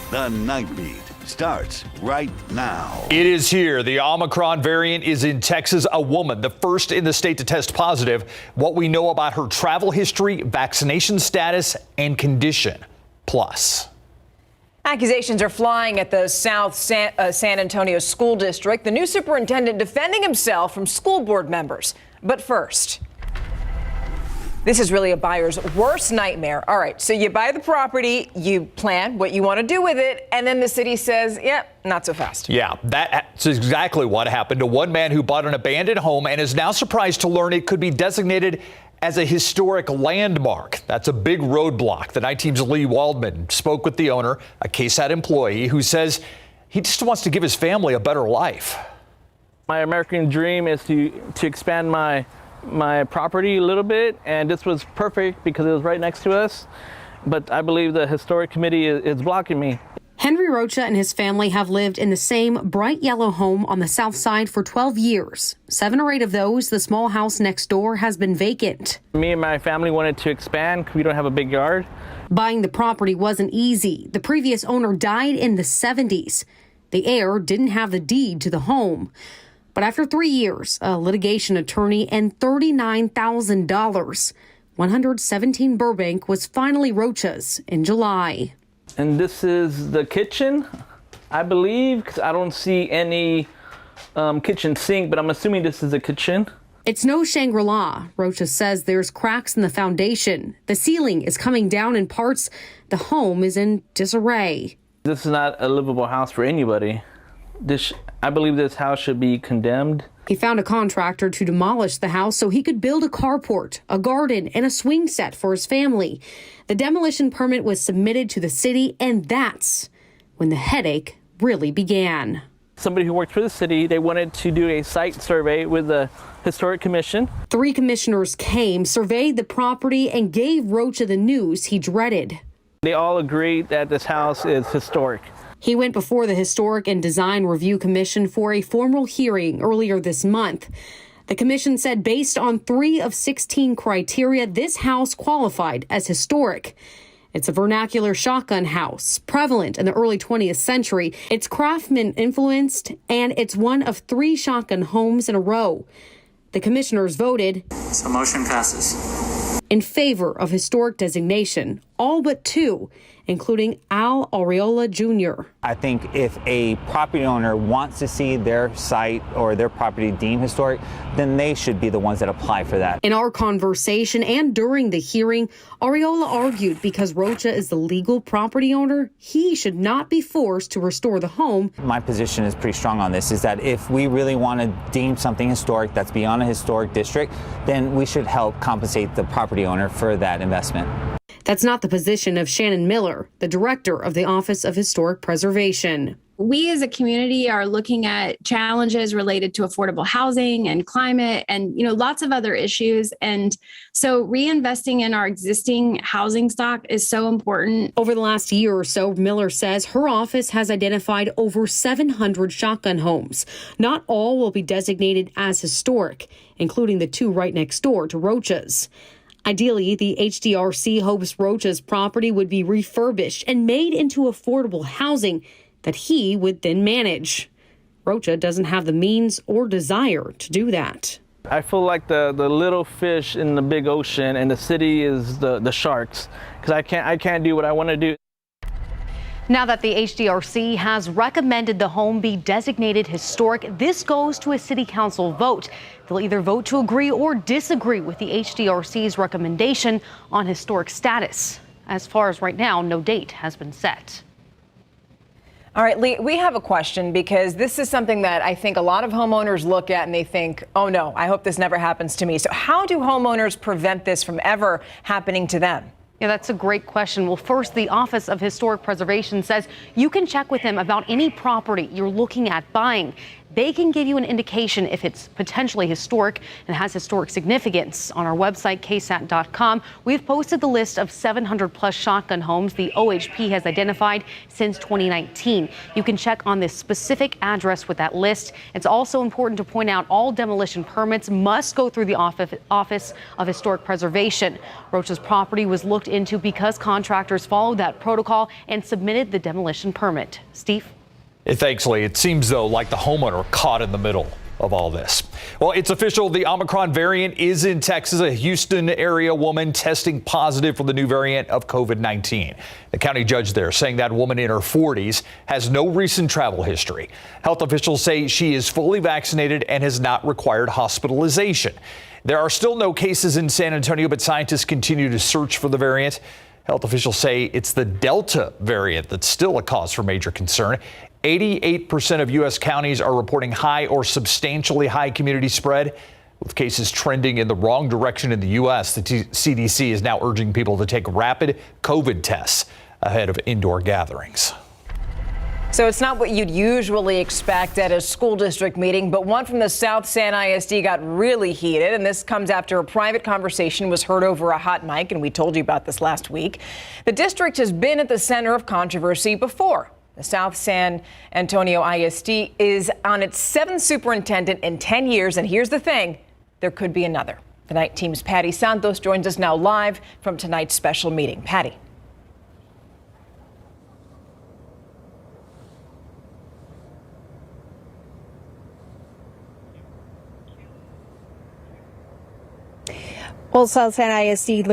The Nightbeat starts right now. It is here. The Omicron variant is in Texas. A woman, the first in the state to test positive. What we know about her travel history, vaccination status, and condition. Plus. Accusations are flying at the South San Antonio School District. The new superintendent defending himself from school board members. But first, this is really a buyer's worst nightmare. All right, so you buy the property, you plan what you want to do with it, and then the city says, yep, not so fast. Yeah, that's exactly what happened to one man who bought an abandoned home and is now surprised to learn it could be designated as a historic landmark. That's a big roadblock. The Night Team's Lee Waldman spoke with the owner, a KSAT employee, who says he just wants to give his family a better life. My American dream is to expand my property a little bit, and this was perfect because it was right next to us. But I believe the historic committee is blocking me. Henry Rocha and his family have lived in the same bright yellow home on the south side for 12 years. 7 or 8 of those, the small house next door has been vacant. Me and my family wanted to expand because we don't have a big yard. Buying the property wasn't easy. The previous owner died in the 70s. The heir didn't have the deed to the home. But after 3 years, a litigation attorney and $39,000, 117 Burbank was finally Rocha's in July. And this is the kitchen, I believe, because I don't see any kitchen sink, but I'm assuming this is a kitchen. It's no Shangri-La. Rocha says there's cracks in the foundation. The ceiling is coming down in parts. The home is in disarray. This is not a livable house for anybody. I believe this house should be condemned. He found a contractor to demolish the house so he could build a carport, a garden, and a swing set for his family. The demolition permit was submitted to the city, and that's when the headache really began. Somebody who worked for the city, they wanted to do a site survey with the Historic Commission. 3 commissioners came, surveyed the property, and gave Rocha the news he dreaded. They all agreed that this house is historic. He went before the Historic and Design Review Commission for a formal hearing earlier this month. The commission said based on 3 of 16 criteria, this house qualified as historic. It's a vernacular shotgun house, prevalent in the early 20th century. It's craftsman influenced, and it's one of 3 shotgun homes in a row. The commissioners voted. So motion passes. In favor of historic designation, all but 2, including Al Areola Jr. I think if a property owner wants to see their site or their property deemed historic, then they should be the ones that apply for that. In our conversation and during the hearing, Areola argued because Rocha is the legal property owner, he should not be forced to restore the home. My position is pretty strong on this, is that if we really want to deem something historic that's beyond a historic district, then we should help compensate the property owner for that investment. That's not the position of Shannon Miller, the director of the Office of Historic Preservation. We as a community are looking at challenges related to affordable housing and climate and, lots of other issues. And so reinvesting in our existing housing stock is so important. Over the last year or so, Miller says her office has identified over 700 shotgun homes. Not all will be designated as historic, including the 2 right next door to Rocha's. Ideally, the HDRC hopes Rocha's property would be refurbished and made into affordable housing that he would then manage. Rocha doesn't have the means or desire to do that. I feel like the little fish in the big ocean, and the city is the sharks, because I can't do what I want to do. Now that the HDRC has recommended the home be designated historic, this goes to a city council vote. They'll either vote to agree or disagree with the HDRC's recommendation on historic status. As far as right now, no date has been set. All right, Lee, we have a question because this is something that I think a lot of homeowners look at and they think, oh no, I hope this never happens to me. So how do homeowners prevent this from ever happening to them? Yeah, that's a great question. Well, first, the Office of Historic Preservation says you can check with them about any property you're looking at buying. They can give you an indication if it's potentially historic and has historic significance. On our website, KSAT.com, we've posted the list of 700 plus shotgun homes the OHP has identified since 2019. You can check on this specific address with that list. It's also important to point out all demolition permits must go through the Office of Historic Preservation. Rocha's property was looked into because contractors followed that protocol and submitted the demolition permit. Steve? Thanks, Lee. It seems, though, like the homeowner caught in the middle of all this. Well, it's official. The Omicron variant is in Texas. A Houston area woman testing positive for the new variant of COVID-19. The county judge there saying that woman in her 40s has no recent travel history. Health officials say she is fully vaccinated and has not required hospitalization. There are still no cases in San Antonio, but scientists continue to search for the variant. Health officials say it's the Delta variant that's still a cause for major concern. 88% of U.S. counties are reporting high or substantially high community spread. With cases trending in the wrong direction in the U.S., the CDC is now urging people to take rapid COVID tests ahead of indoor gatherings. So it's not what you'd usually expect at a school district meeting, but one from the South San ISD got really heated, and this comes after a private conversation was heard over a hot mic, and we told you about this last week. The district has been at the center of controversy before. The South San Antonio ISD is on its 7th superintendent in 10 years, and here's the thing, there could be another. The Night Team's Patty Santos joins us now live from tonight's special meeting. Patty. Well, South San ISD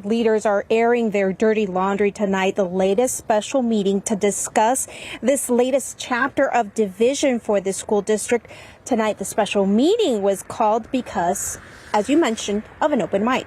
leaders are airing their dirty laundry tonight, the latest special meeting to discuss this latest chapter of division for the school district. Tonight, the special meeting was called because, as you mentioned, of an open mic.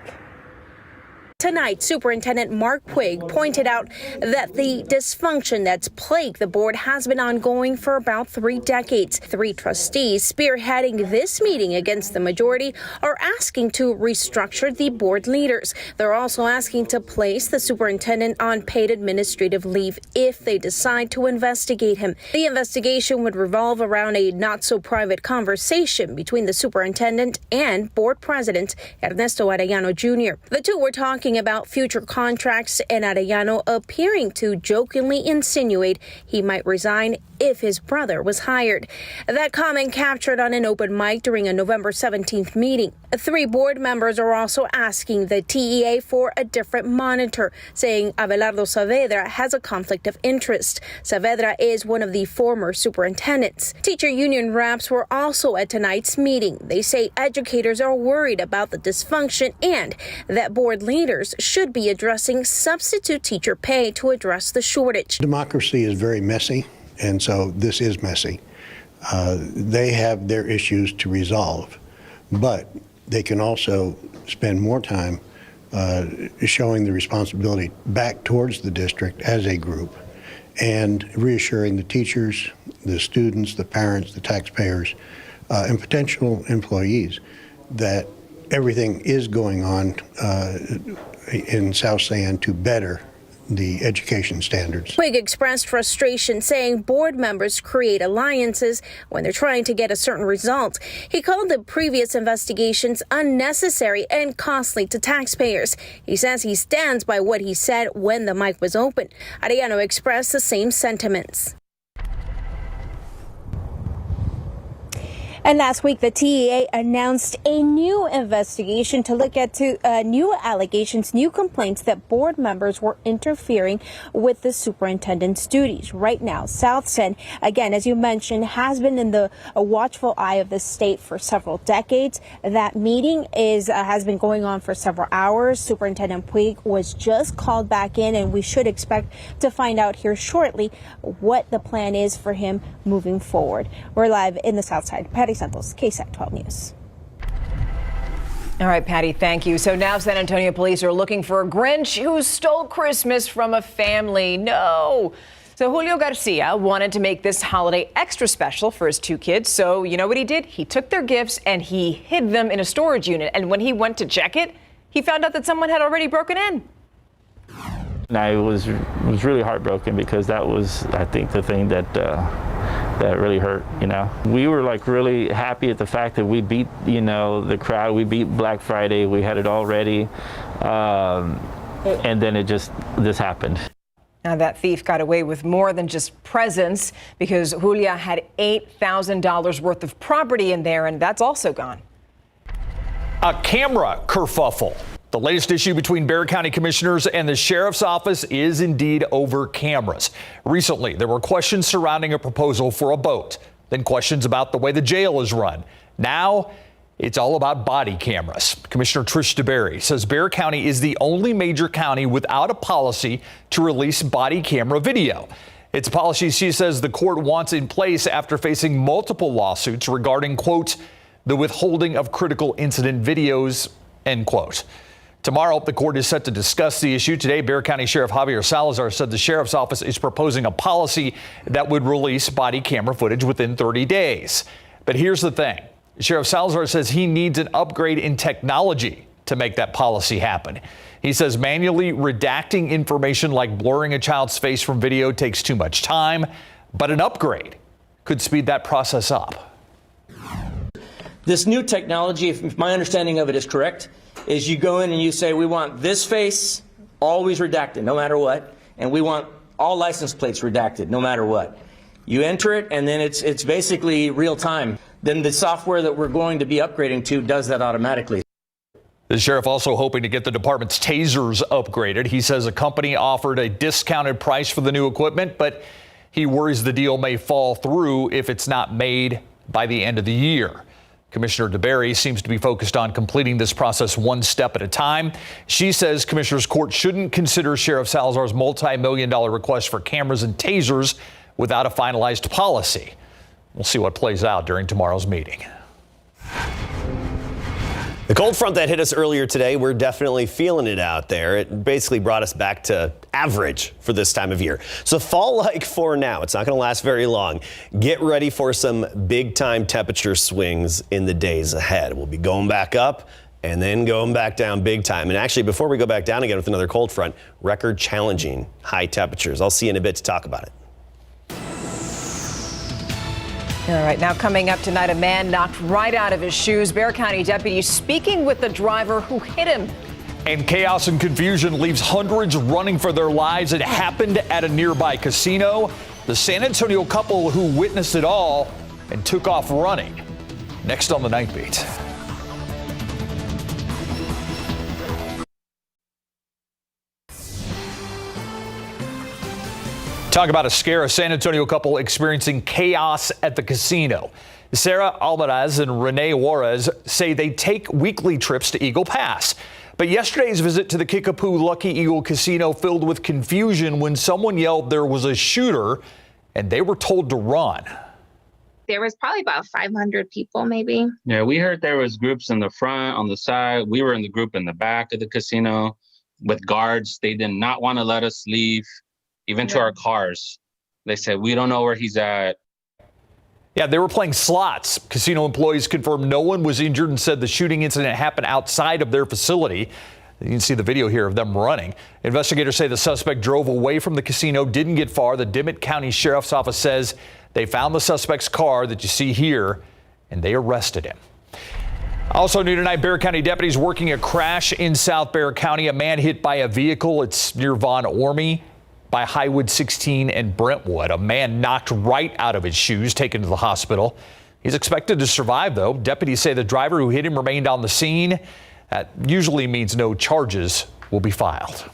Tonight, Superintendent Mark Puig pointed out that the dysfunction that's plagued the board has been ongoing for about 3 decades. 3 trustees spearheading this meeting against the majority are asking to restructure the board leaders. They're also asking to place the superintendent on paid administrative leave if they decide to investigate him. The investigation would revolve around a not-so-private conversation between the superintendent and board president Ernesto Arellano Jr. The two were talking about future contracts, and Arellano appearing to jokingly insinuate he might resign if his brother was hired. That comment captured on an open mic during a November 17th meeting. 3 board members are also asking the TEA for a different monitor, saying Abelardo Saavedra has a conflict of interest. Saavedra is one of the former superintendents. Teacher union reps were also at tonight's meeting. They say educators are worried about the dysfunction and that board leaders should be addressing substitute teacher pay to address the shortage. Democracy is very messy, and so this is messy. They have their issues to resolve, but they can also spend more time showing the responsibility back towards the district as a group and reassuring the teachers, the students, the parents, the taxpayers, and potential employees that everything is going on in South San to better the education standards. Puig expressed frustration, saying board members create alliances when they're trying to get a certain result. He called the previous investigations unnecessary and costly to taxpayers. He says he stands by what he said when the mic was open. Arellano expressed the same sentiments. And last week, the TEA announced a new investigation to look at new allegations, new complaints that board members were interfering with the superintendent's duties. Right now, South San, again, as you mentioned, has been in the watchful eye of the state for several decades. That meeting has been going on for several hours. Superintendent Puig was just called back in, and we should expect to find out here shortly what the plan is for him moving forward. We're live in the South Side. Patty Santos, KSAT 12 News. All right, Patty, thank you. So now San Antonio police are looking for a Grinch who stole Christmas from a family. No. So Julio Garcia wanted to make this holiday extra special for his 2 kids. So you know what he did? He took their gifts and he hid them in a storage unit. And when he went to check it, he found out that someone had already broken in. And I was really heartbroken because that was, I think, the thing that that really hurt, you know. We were like really happy at the fact that we beat, you know, the crowd. We beat Black Friday. We had it all ready. And then this happened. Now that thief got away with more than just presents because Julia had $8,000 worth of property in there, and that's also gone. A camera kerfuffle. The latest issue between Bexar County commissioners and the sheriff's office is indeed over cameras. Recently, there were questions surrounding a proposal for a boat, then questions about the way the jail is run. Now, it's all about body cameras. Commissioner Trish DeBerry says Bexar County is the only major county without a policy to release body camera video. It's a policy she says the court wants in place after facing multiple lawsuits regarding, quote, the withholding of critical incident videos, end quote. Tomorrow, the court is set to discuss the issue. Today, Bexar County Sheriff Javier Salazar said the sheriff's office is proposing a policy that would release body camera footage within 30 days. But here's the thing. Sheriff Salazar says he needs an upgrade in technology to make that policy happen. He says manually redacting information like blurring a child's face from video takes too much time, but an upgrade could speed that process up. This new technology, if my understanding of it is correct, is you go in and you say, we want this face always redacted, no matter what, and we want all license plates redacted, no matter what. You enter it, and then it's basically real time. Then the software that we're going to be upgrading to does that automatically. The sheriff also hoping to get the department's tasers upgraded. He says a company offered a discounted price for the new equipment, but he worries the deal may fall through if it's not made by the end of the year. Commissioner DeBerry seems to be focused on completing this process one step at a time. She says Commissioner's Court shouldn't consider Sheriff Salazar's multi-million-dollar request for cameras and tasers without a finalized policy. We'll see what plays out during tomorrow's meeting. The cold front that hit us earlier today, we're definitely feeling it out there. It basically brought us back to average for this time of year. So fall-like for now. It's not going to last very long. Get ready for some big-time temperature swings in the days ahead. We'll be going back up and then going back down big time. And actually, before we go back down again with another cold front, record-challenging high temperatures. I'll see you in a bit to talk about it. All right, now coming up tonight, a man knocked right out of his shoes. Bexar County deputies speaking with the driver who hit him. And chaos and confusion leaves hundreds running for their lives. It happened at a nearby casino. The San Antonio couple who witnessed it all and took off running. Next on the Night Beat. Talk about a scare, a San Antonio couple experiencing chaos at the casino. Sarah Alvarez and Renee Juarez say they take weekly trips to Eagle Pass. But yesterday's visit to the Kickapoo Lucky Eagle Casino filled with confusion when someone yelled there was a shooter and they were told to run. There was probably about 500 people, maybe. Yeah, we heard there was groups in the front, on the side. We were in the group in the back of the casino with guards. They did not want to let us leave. Even to our cars. They said, we don't know where he's at. Yeah, they were playing slots. Casino employees confirmed no one was injured and said the shooting incident happened outside of their facility. You can see the video here of them running. Investigators say the suspect drove away from the casino, didn't get far. The Dimmitt County Sheriff's Office says they found the suspect's car that you see here, and they arrested him. Also new tonight, Bexar County deputies working a crash in South Bexar County. A man hit by a vehicle. It's near Von Ormy by Highwood 16 and Brentwood. A man knocked right out of his shoes, taken to the hospital. He's expected to survive, though. Deputies say the driver who hit him remained on the scene. That usually means no charges will be filed.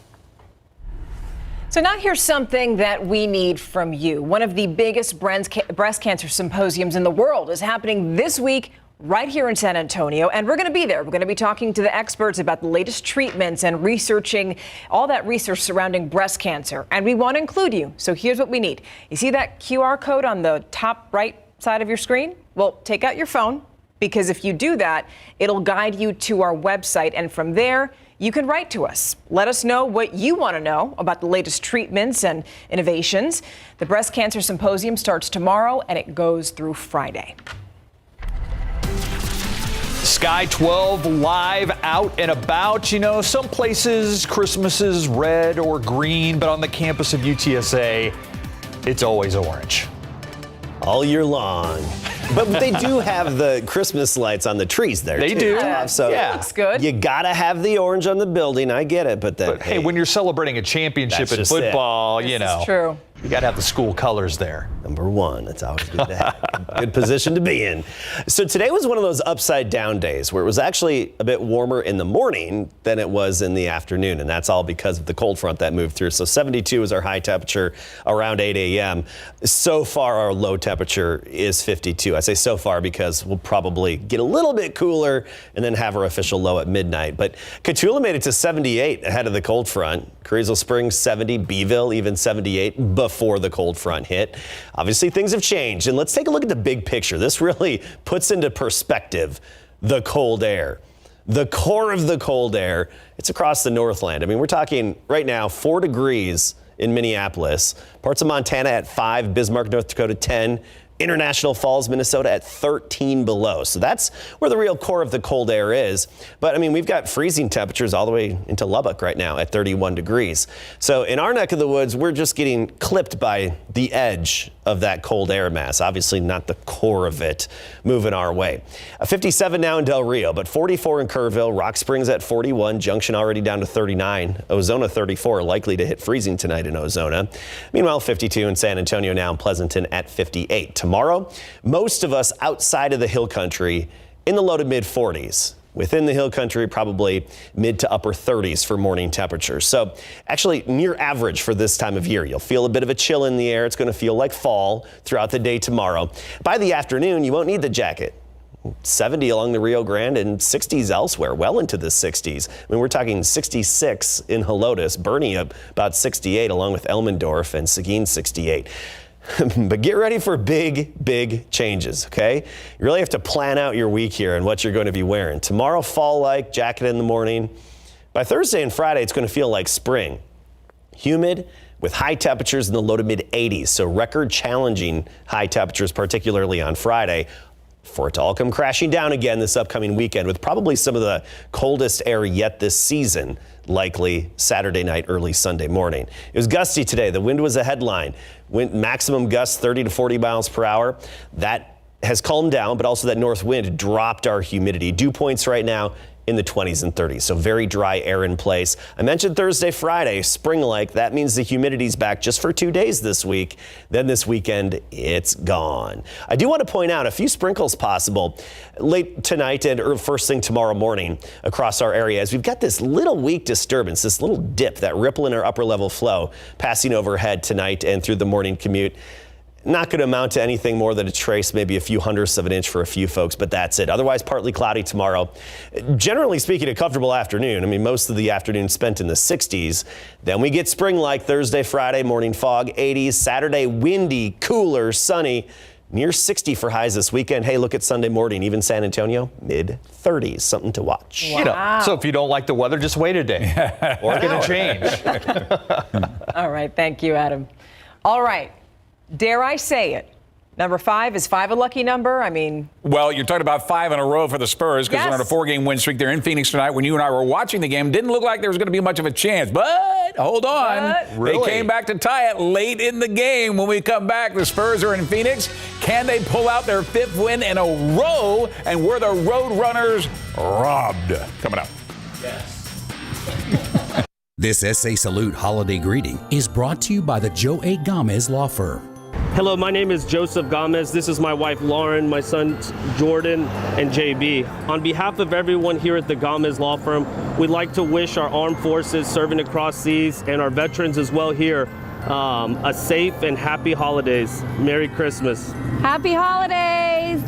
So now here's something that we need from you. One of the biggest breast cancer symposiums in the world is happening this week right here in San Antonio, and we're going to be there. We're going to be talking to the experts about the latest treatments and researching all that research surrounding breast cancer. And we want to include you. So here's what we need. You see that QR code on the top right side of your screen? Well, take out your phone, because if you do that, it'll guide you to our website. And from there, you can write to us. Let us know what you want to know about the latest treatments and innovations. The Breast Cancer Symposium starts tomorrow, and it goes through Friday. Sky 12 live out and about. You know, some places Christmas is red or green, but on the campus of UTSA, it's always orange. all year long. But they do have the Christmas lights on the trees there. They too, do. Tom. So Yeah. Looks good. You gotta have the orange on the building. I get it, but Hey, when you're celebrating a championship That's in just it. football, This you is know, true. you got to have the school colors there. Number one, it's always good to have. Good position to be in. So today was one of those upside down days where it was actually a bit warmer in the morning than it was in the afternoon. And that's all because of the cold front that moved through. So 72 is our high temperature around 8 a.m. So far, our low temperature is 52. I say so far because we'll probably get a little bit cooler and then have our official low at midnight. But Cotulla made it to 78 ahead of the cold front. Carrizo Springs 70, Beeville even 78 before the cold front hit. Obviously, things have changed, and let's take a look at the big picture. This really puts into perspective the cold air. The core of the cold air, it's across the Northland. I mean, we're talking right now 4 degrees in Minneapolis, parts of Montana at 5, Bismarck, North Dakota 10, International Falls, Minnesota at 13 below. So that's where the real core of the cold air is. But I mean, we've got freezing temperatures all the way into Lubbock right now at 31 degrees. So in our neck of the woods, we're just getting clipped by the edge of that cold air mass. Obviously not the core of it moving our way. 57 now in Del Rio, but 44 in Kerrville, Rock Springs at 41, Junction already down to 39, Ozona 34, likely to hit freezing tonight in Ozona. Meanwhile, 52 in San Antonio now, and Pleasanton at 58. Tomorrow, most of us outside of the hill country in the low to mid 40s. Within the hill country, probably mid to upper 30s for morning temperatures. So actually near average for this time of year. You'll feel a bit of a chill in the air. It's going to feel like fall throughout the day tomorrow. By the afternoon, you won't need the jacket. 70 along the Rio Grande and 60s elsewhere, well into the 60s. I mean, we're talking 66 in Helotes, Bernie up about 68 along with Elmendorf, and Seguin 68. But get ready for big changes, okay? You really have to plan out your week here and what you're going to be wearing. Tomorrow, fall-like, jacket in the morning. By Thursday and Friday, it's going to feel like spring. Humid with high temperatures in the low to mid 80s, so record challenging high temperatures, particularly on Friday. For it to all come crashing down again this upcoming weekend with probably some of the coldest air yet this season, likely Saturday night, early Sunday morning. It was gusty today. The wind was a headline. Wind maximum gusts 30 to 40 miles per hour. That has calmed down, but also that north wind dropped our humidity. Dew points right now in the 20s and 30s, so very dry air in place. I mentioned Thursday, Friday, spring-like. That means the humidity's back just for 2 days this week. Then this weekend, it's gone. I do want to point out a few sprinkles possible late tonight and first thing tomorrow morning across our area, as we've got this little weak disturbance, this little dip, that ripple in our upper level flow passing overhead tonight and through the morning commute. Not going to amount to anything more than a trace, maybe a few hundredths of an inch for a few folks, but that's it. Otherwise, partly cloudy tomorrow. Generally speaking, a comfortable afternoon. I mean, most of the afternoon spent in the 60s. Then we get spring-like Thursday, Friday, morning fog, 80s. Saturday, windy, cooler, sunny, near 60 for highs this weekend. Hey, look at Sunday morning, even San Antonio, mid-30s. Something to watch. Wow. You know, so if you don't like the weather, just wait a day. Or it's going to change. All right. Thank you, Adam. All right. Dare I say it? Number 5, is 5 a lucky number? I mean... Well, you're talking about 5 in a row for the Spurs because they're on a 4-game win streak. They're in Phoenix tonight. When you and I were watching the game, didn't look like there was going to be much of a chance. But hold on. Really? They came back to tie it late in the game. When we come back, the Spurs are in Phoenix. Can they pull out their 5th win in a row? And were the Roadrunners robbed? Coming up. Yes. This SA Salute holiday greeting is brought to you by the Joe A. Gomez Law Firm. Hello, my name is Joseph Gomez. This is my wife Lauren, my sons Jordan and JB. On behalf of everyone here at the Gomez Law Firm, we'd like to wish our armed forces serving across seas and our veterans as well here a safe and happy holidays. Merry Christmas. Happy holidays.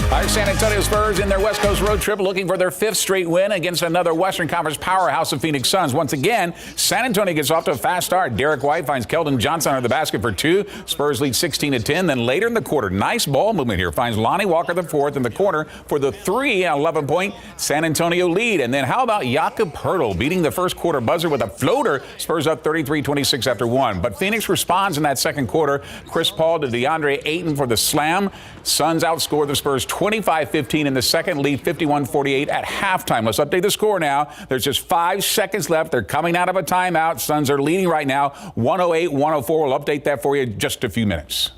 Our San Antonio Spurs in their West Coast road trip looking for their 5th straight win against another Western Conference powerhouse of Phoenix Suns. Once again, San Antonio gets off to a fast start. Derek White finds Keldon Johnson under the basket for 2. Spurs lead 16-10. Then later in the quarter, nice ball movement here. Finds Lonnie Walker the 4th in the corner for the 3, 11-point San Antonio lead. And then how about Jakob Poeltl beating the first quarter buzzer with a floater? Spurs up 33-26 after 1. But Phoenix responds in that second quarter. Chris Paul to DeAndre Ayton for the slam. Suns outscore the Spurs 25-15 25-15 in the second, lead 51-48 at halftime. Let's update the score now. There's just 5 seconds left. They're coming out of a timeout. Suns are leading right now, 108-104. We'll update that for you in just a few minutes.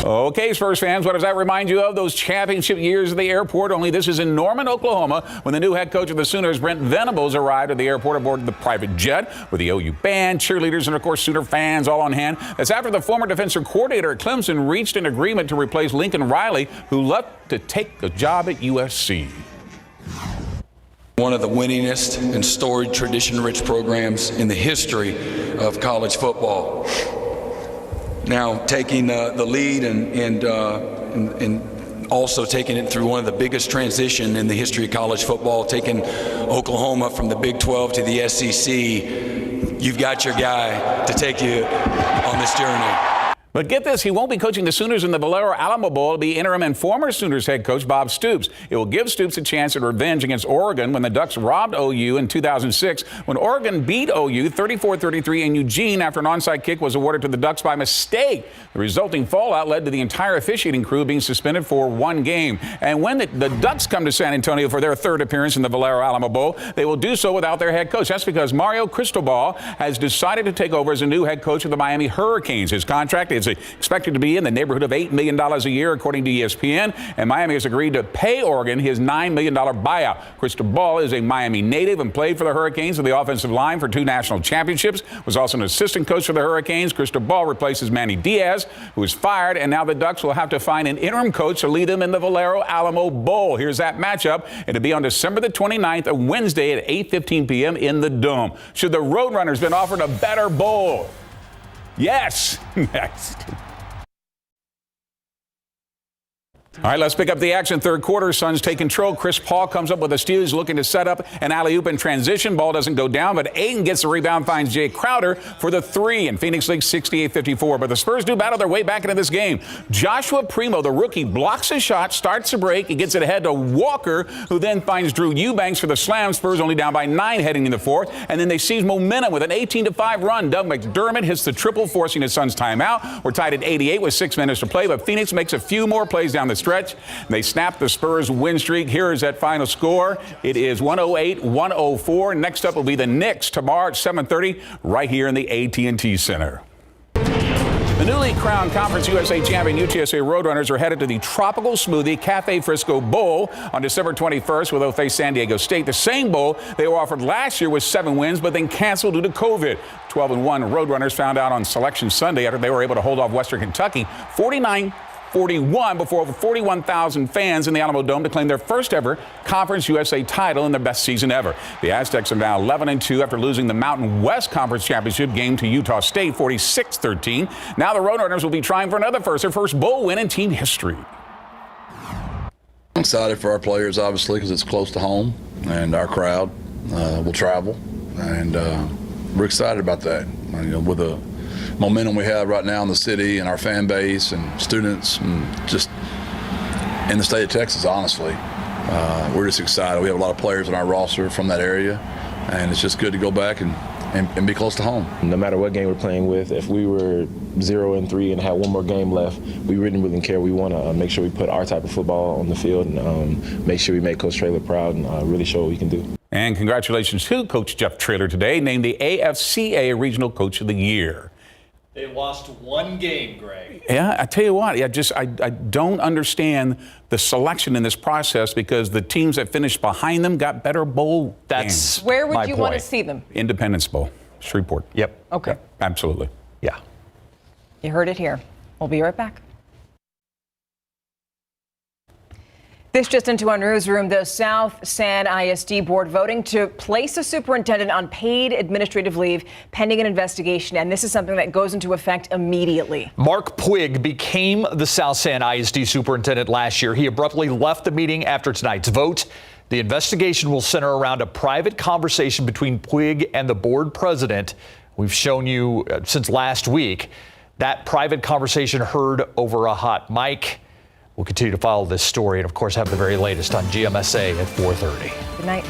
Okay, Spurs fans, what does that remind you of? Those championship years at the airport, only this is in Norman, Oklahoma, when the new head coach of the Sooners, Brent Venables, arrived at the airport aboard the private jet with the OU band, cheerleaders, and, of course, Sooner fans all on hand. That's after the former defensive coordinator at Clemson reached an agreement to replace Lincoln Riley, who left to take a job at USC. One of the winningest and storied tradition-rich programs in the history of college football. Now taking the lead and also taking it through one of the biggest transition in the history of college football, taking Oklahoma from the Big 12 to the SEC. You've got your guy to take you on this journey. But get this, he won't be coaching the Sooners in the Valero Alamo Bowl. It'll be interim and former Sooners head coach Bob Stoops. It will give Stoops a chance at revenge against Oregon when the Ducks robbed OU in 2006, when Oregon beat OU 34-33 in Eugene after an onside kick was awarded to the Ducks by mistake. The resulting fallout led to the entire officiating crew being suspended for 1 game. And when the Ducks come to San Antonio for their 3rd appearance in the Valero Alamo Bowl, they will do so without their head coach. That's because Mario Cristobal has decided to take over as a new head coach of the Miami Hurricanes. His contract is expected to be in the neighborhood of $8 million a year, according to ESPN, and Miami has agreed to pay Oregon his $9 million buyout. Cristobal is a Miami native and played for the Hurricanes on the offensive line for 2 national championships, was also an assistant coach for the Hurricanes. Cristobal replaces Manny Diaz, who was fired, and now the Ducks will have to find an interim coach to lead them in the Valero Alamo Bowl. Here's that matchup. It'll be on December the 29th, a Wednesday at 8:15 p.m. in the Dome. Should the Roadrunners been offered a better bowl? Yes. Next. All right, let's pick up the action. 3rd quarter, Suns take control. Chris Paul comes up with a steal. He's looking to set up an alley-oop in transition. Ball doesn't go down, but Ayton gets the rebound, finds Jay Crowder for the 3, and Phoenix leads 68-54. But the Spurs do battle their way back into this game. Joshua Primo, the rookie, blocks a shot, starts the break. He gets it ahead to Walker, who then finds Drew Eubanks for the slam. Spurs only down by 9 heading in the 4th, and then they seize momentum with an 18-5 run. Doug McDermott hits the triple, forcing his Suns timeout. We're tied at 88 with 6 minutes to play, but Phoenix makes a few more plays down the stretch. They snap the Spurs win streak. Here is that final score. It is 108-104. Next up will be the Knicks tomorrow at 7:30 right here in the AT&T Center. The newly crowned Conference USA champion UTSA Roadrunners are headed to the Tropical Smoothie Cafe Frisco Bowl on December 21st, where they'll face San Diego State. The same bowl they were offered last year with 7 wins, but then canceled due to COVID. 12-1 Roadrunners found out on Selection Sunday after they were able to hold off Western Kentucky 49-41 before over 41,000 fans in the Alamo Dome to claim their first ever Conference USA title and their best season ever. The Aztecs are now 11-2 after losing the Mountain West Conference Championship game to Utah State 46-13. Now the Roadrunners will be trying for another first, their first bowl win in team history. I'm excited for our players, obviously, because it's close to home and our crowd will travel, and we're excited about that. With the momentum we have right now in the city and our fan base and students and just in the state of Texas, honestly, we're just excited. We have a lot of players in our roster from that area, and it's just good to go back and be close to home. No matter what game we're playing with, if we were 0-3 and had one more game left, we really wouldn't care. We want to make sure we put our type of football on the field and make sure we make Coach Traylor proud and really show what we can do. And congratulations to Coach Jeff Traylor today, named the AFCA Regional Coach of the Year. They lost 1 game, Greg. Yeah, I tell you what, I don't understand the selection in this process because the teams that finished behind them got better bowl games. Where would you want to see them? Independence Bowl, Shreveport. Yep. Okay. Yep, absolutely. Yeah. You heard it here. We'll be right back. This just into our newsroom, the South San ISD board voting to place a superintendent on paid administrative leave pending an investigation. And this is something that goes into effect immediately. Mark Puig became the South San ISD superintendent last year. He abruptly left the meeting after tonight's vote. The investigation will center around a private conversation between Puig and the board president. We've shown you since last week that private conversation heard over a hot mic. We'll continue to follow this story and, of course, have the very latest on GMSA at 4:30. Good night.